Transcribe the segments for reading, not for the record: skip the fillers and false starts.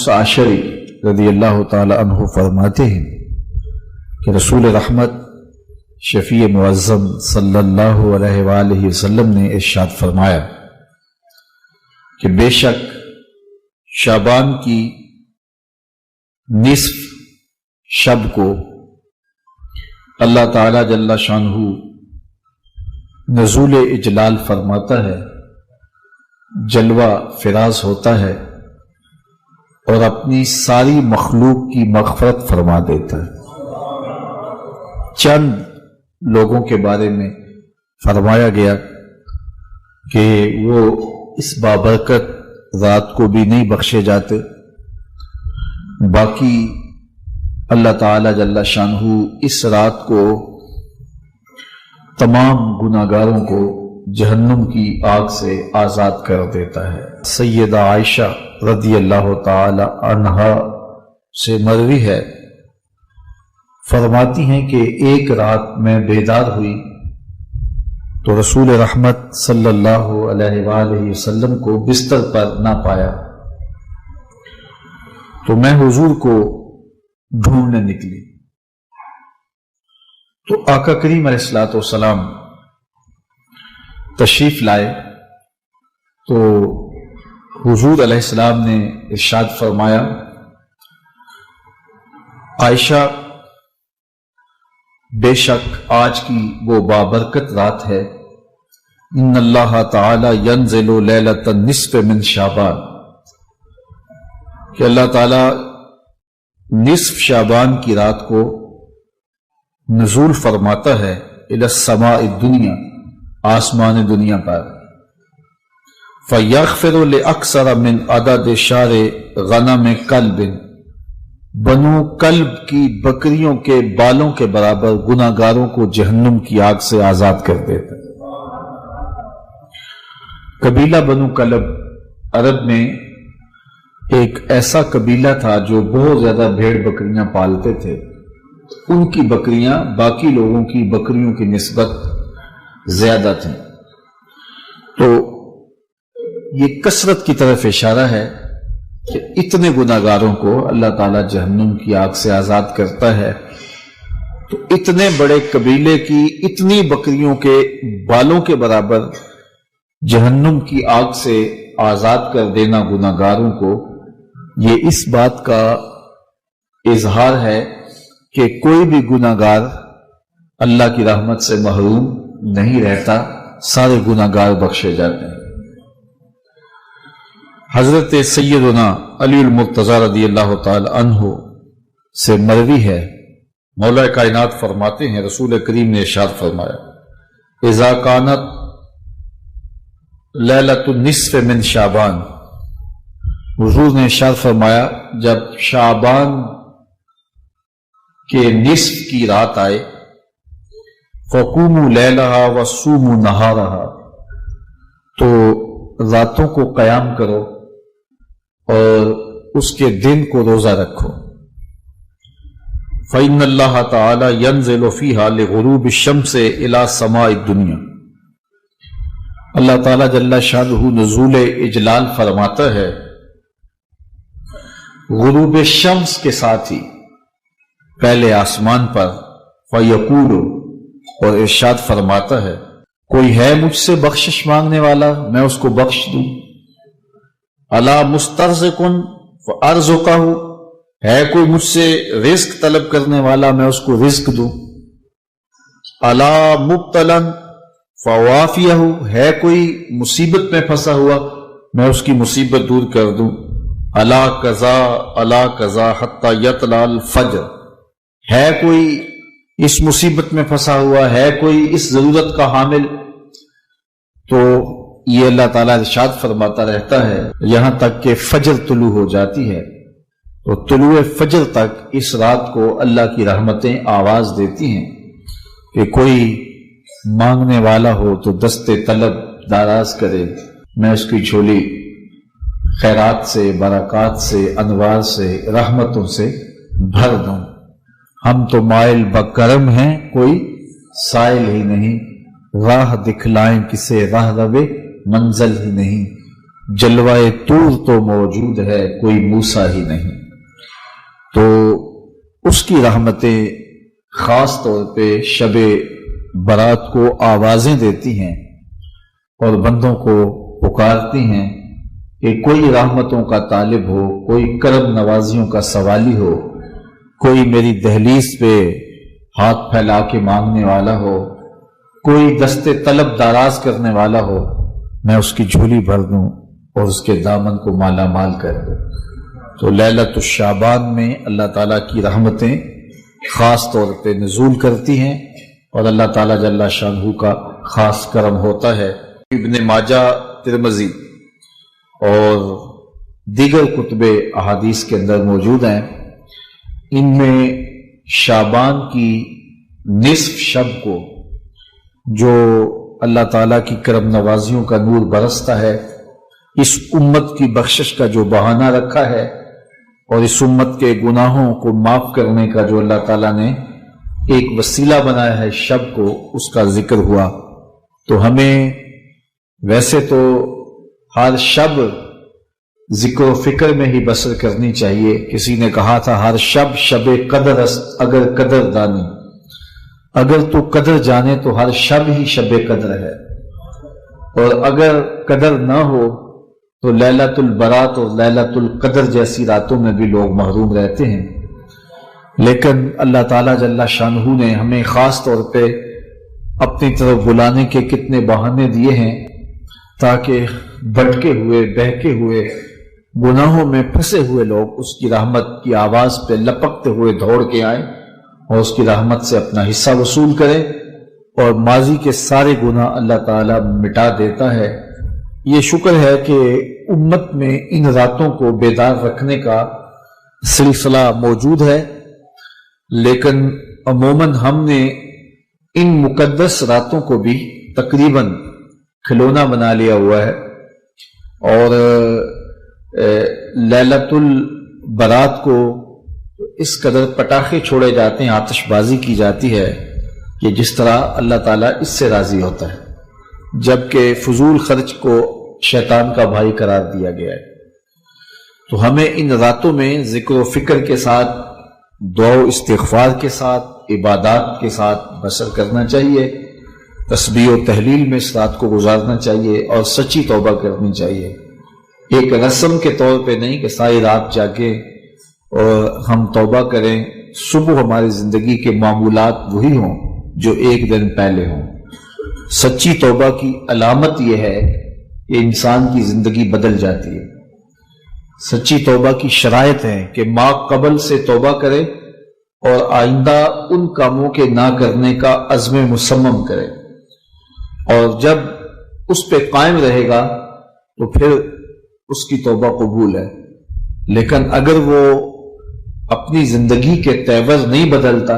موسیٰ اشعری رضی اللہ تعالی عنہ فرماتے ہیں کہ رسول رحمت شفیع معظم صلی اللہ علیہ وآلہ وسلم نے ارشاد فرمایا کہ بے شک شعبان کی نصف شب کو اللہ تعالی جل شانہ نزول اجلال فرماتا ہے، جلوہ فراز ہوتا ہے اور اپنی ساری مخلوق کی مغفرت فرما دیتا ہے۔ چند لوگوں کے بارے میں فرمایا گیا کہ وہ اس بابرکت رات کو بھی نہیں بخشے جاتے، باقی اللہ تعالی جل شانہ اس رات کو تمام گناہگاروں کو جہنم کی آگ سے آزاد کر دیتا ہے۔ سیدہ عائشہ رضی اللہ تعالی عنہا سے مروی ہے، فرماتی ہیں کہ ایک رات میں بیدار ہوئی تو رسول رحمت صلی اللہ علیہ وآلہ وسلم کو بستر پر نہ پایا، تو میں حضور کو ڈھونڈنے نکلی تو آقا کریم علیہ الصلوۃ والسلام تشریف لائے تو حضور علیہ السلام نے ارشاد فرمایا، عائشہ بے شک آج کی وہ بابرکت رات ہے، ان اللہ تعالی ینزل لیلۃ النصف من شعبان، کہ اللہ تعالی نصف شعبان کی رات کو نزول فرماتا ہے الی السماء الدنیا، آسمان دنیا پر، فیغفر لاکثر من عدد شعر غنم کلب، بنو کلب کی بکریوں کے بالوں کے برابر گناہگاروں کو جہنم کی آگ سے آزاد کر دیتا ہے۔ قبیلہ بنو کلب عرب میں ایک ایسا قبیلہ تھا جو بہت زیادہ بھیڑ بکریاں پالتے تھے، ان کی بکریاں باقی لوگوں کی بکریوں کی نسبت زیادہ تھیں، تو یہ کثرت کی طرف اشارہ ہے کہ اتنے گناہگاروں کو اللہ تعالیٰ جہنم کی آگ سے آزاد کرتا ہے، تو اتنے بڑے قبیلے کی اتنی بکریوں کے بالوں کے برابر جہنم کی آگ سے آزاد کر دینا گناہگاروں کو، یہ اس بات کا اظہار ہے کہ کوئی بھی گناہگار اللہ کی رحمت سے محروم نہیں رہتا، سارے گناہگار بخشے جاتے ہیں۔ حضرت سیدنا علی المرتضی رضی اللہ تعالی عنہ سے مروی ہے، مولا کائنات فرماتے ہیں رسول کریم نے ارشاد فرمایا، اذا کانت لیلۃ النصف من شعبان، حضور نے ارشاد فرمایا جب شعبان کے نصف کی رات آئے، فقوموا لیلہا وصوموا نہارہا، تو راتوں کو قیام کرو اور اس کے دن کو روزہ رکھو، فإن اللہ تعالی ینزل فیہا لغروب الشمس الی سماء الدنیا، اللہ تعالی جل شانہ نزول اجلال فرماتا ہے غروب شمس کے ساتھ ہی پہلے آسمان پر، فیقول، اور ارشاد فرماتا ہے کوئی ہے مجھ سے بخشش مانگنے والا میں اس کو بخش دوں، الا مسترزق فارزقہ، ہے کوئی مجھ سے رزق طلب کرنے والا میں اس کو رزق دوں، الا مبتلا فوافیہ، ہے کوئی مصیبت میں پھنسا ہوا میں اس کی مصیبت دور کر دوں، الا قضا حتی یطلع الفجر، ہے کوئی اس مصیبت میں پھنسا ہوا، ہے کوئی اس ضرورت کا حامل، تو یہ اللہ تعالیٰ ارشاد فرماتا رہتا ہے یہاں تک کہ فجر طلوع ہو جاتی ہے، تو طلوع فجر تک اس رات کو اللہ کی رحمتیں آواز دیتی ہیں کہ کوئی مانگنے والا ہو تو دستے طلب دراز کرے، میں اس کی جھولی خیرات سے، برکات سے، انوار سے، رحمتوں سے بھر دوں، ہم تو مائل بکرم ہیں کوئی سائل ہی نہیں، راہ دکھلائیں کسے راہ روے منزل ہی نہیں، जलवाए तूर तो मौजूद है, कोई मूसा ही नहीं। तो उसकी रहमतें खास तौर पे शबे बरात को आवाजें देती हैं और बंदों को पुकारती हैं कि कोई रहमतों का तालिब हो, कोई करम नवाजियों का सवाली हो, कोई मेरी दहलीज पे हाथ फैला के मांगने वाला हो, कोई दस्ते तलब दाराज करने वाला हो, मैं उसकी झोली भर दूं और उसके दामन को माला माल कर दूं। तो लैलतुश शाबान में अल्लाह ताला की रहमतें खास तौर पे नजूल करती हैं और अल्लाह ताला जल्ला शानहू का खास करम होता है। इब्ने माजा, तिरमिज़ी और दीगर कुतुबे अहादीस के अंदर मौजूद हैं। इनमें शाबान की निस्फ शब को जो अल्लाह ताला की करम नवाजियों का नूर बरसता है, इस उम्मत की बख्शिश का जो बहाना रखा है और इस उम्मत के गुनाहों को माफ करने का जो अल्लाह ताला ने एक वसीला बनाया है शब को, उसका जिक्र हुआ। तो हमें वैसे तो हर शब जिक्र फिक्र में ही बसर करनी चाहिए। किसी ने कहा था हर शब शबे कदर अगर कदर दानी, अगर तू कदर जाने तो हर शब ही शबे कदर है, और अगर कदर ना हो तो लैलतुल बरात और लैलतुल कदर जैसी रातों में भी लोग महरूम रहते हैं। लेकिन अल्लाह ताला जल्ला शानहू ने हमें खास तौर पे अपनी तरफ बुलाने के कितने बहाने दिए हैं ताकि भटके हुए, बहके हुए, गुनाहों में फंसे हुए लोग उसकी रहमत की आवाज पे लपकते हुए दौड़ के आए और उसकी रहमत से अपना हिस्सा वसूल करें। और माजी के सारे गुनाह अल्लाह ताला मिटा देता है। ये शुक्र है कि उम्मत में इन रातों को बेदार रखने का सिलसिला मौजूद है, लेकिन अमूमन हमने इन मुकद्दस रातों को भी तकरीबन खिलौना बना लिया हुआ है और लैलतुल बरात को इस कदर पटाखे छोड़े जाते हैं, आतिशबाजी की जाती है कि जिस तरह अल्लाह ताला इससे राजी होता है, जबकि फजूल खर्च को शैतान का भाई करार दिया गया है। तो हमें इन रातों में जिक्र फिक्र के साथ, दुआ इस्तिग़फ़ार के साथ, इबादत के साथ बसर करना चाहिए, तस्बीह और तहलील में इस रात को गुजारना चाहिए और सच्ची तौबा करनी चाहिए। एक रस्म के तौर पे नहीं कि सारी रात जाके और हम तौबा करें, सुबह हमारी जिंदगी के मामूलात वही हों जो एक दिन पहले हों। सच्ची तौबा की अलामत यह है कि इंसान की जिंदगी बदल जाती है। सच्ची तौबा की शराइत है कि माँ कबल से तौबा करे और आइंदा उन कामों के ना करने का अज़्म मुसम्मम करे, और जब उस पे कायम रहेगा तो फिर उसकी तौबा कबूल है। लेकिन अगर वो अपनी जिंदगी के तेवर नहीं बदलता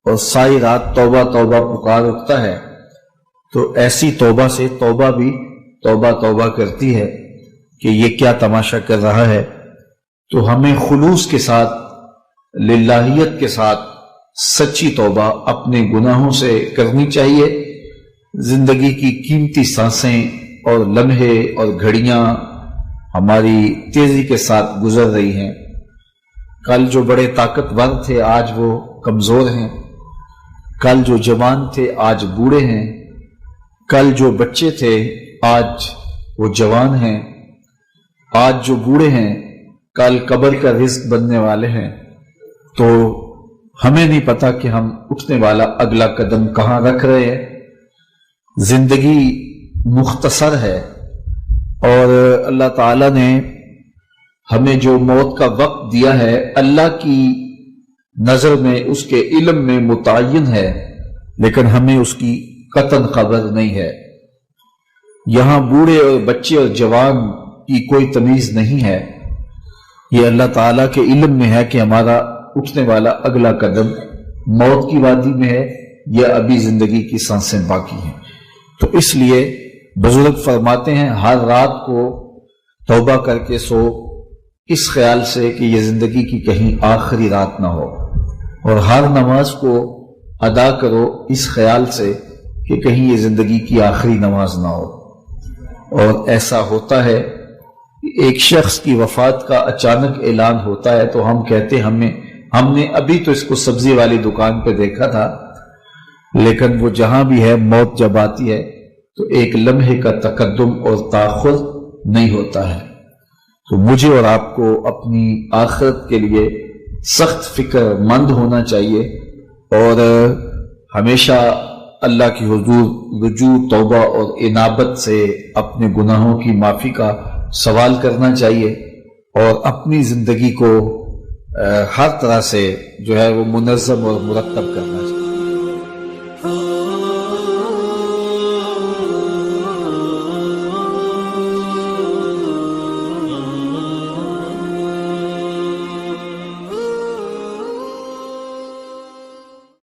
और सारी रात तौबा तौबा पुकार उठता है, तो ऐसी तौबा से तौबा भी तौबा तौबा करती है कि ये क्या तमाशा कर रहा है। तो हमें खुलूस के साथ, लिल्लाहियत के साथ सच्ची तौबा अपने गुनाहों से करनी चाहिए। जिंदगी की कीमती सांसें और लम्हे और घड़ियां हमारी तेजी के साथ गुजर रही हैं। कल जो बड़े ताकतवर थे आज वो कमजोर हैं, कल जो जवान थे आज बूढ़े हैं, कल जो बच्चे थे आज वो जवान हैं, आज जो बूढ़े हैं कल कब्र का रिज़्क बनने वाले हैं। तो हमें नहीं पता कि हम उठने वाला अगला कदम कहां रख रहे हैं। जिंदगी मुख्तसर है और अल्लाह ताला ने हमें जो मौत का वक्त दिया है अल्लाह की नजर में, उसके इल्म में मुतय्यन है, लेकिन हमें उसकी कतन खबर नहीं है। यहां बूढ़े और बच्चे और जवान की कोई तमीज नहीं है। यह अल्लाह ताला के इल्म में है कि हमारा उठने वाला अगला कदम मौत की वादी में है या अभी जिंदगी की सांसें बाकी हैं। तो इसलिए बुजुर्ग फरमाते हैं हर रात को तौबा करके सो, इस ख्याल से कि यह जिंदगी की कहीं आखिरी रात ना हो, और हर नमाज को अदा करो इस ख्याल से कि कहीं ये जिंदगी की आखिरी नमाज ना हो। और ऐसा होता है ایک شخص کی وفات کا اچانک اعلان ہوتا ہے تو ہم کہتے ہم نے ابھی تو اس کو سبزی والی دکان پہ دیکھا تھا، لیکن وہ جہاں بھی ہے موت جب آتی ہے تو ایک لمحے کا تقدم اور تاخر نہیں ہوتا ہے۔ تو مجھے اور آپ کو اپنی آخرت کے لیے سخت فکر مند ہونا چاہیے اور ہمیشہ اللہ کی حضور رجوع، توبہ اور انابت سے اپنے گناہوں کی معافی کا سوال کرنا چاہیے اور اپنی زندگی کو ہر طرح سے جو ہے وہ منظم اور مرتب کرنا چاہیے۔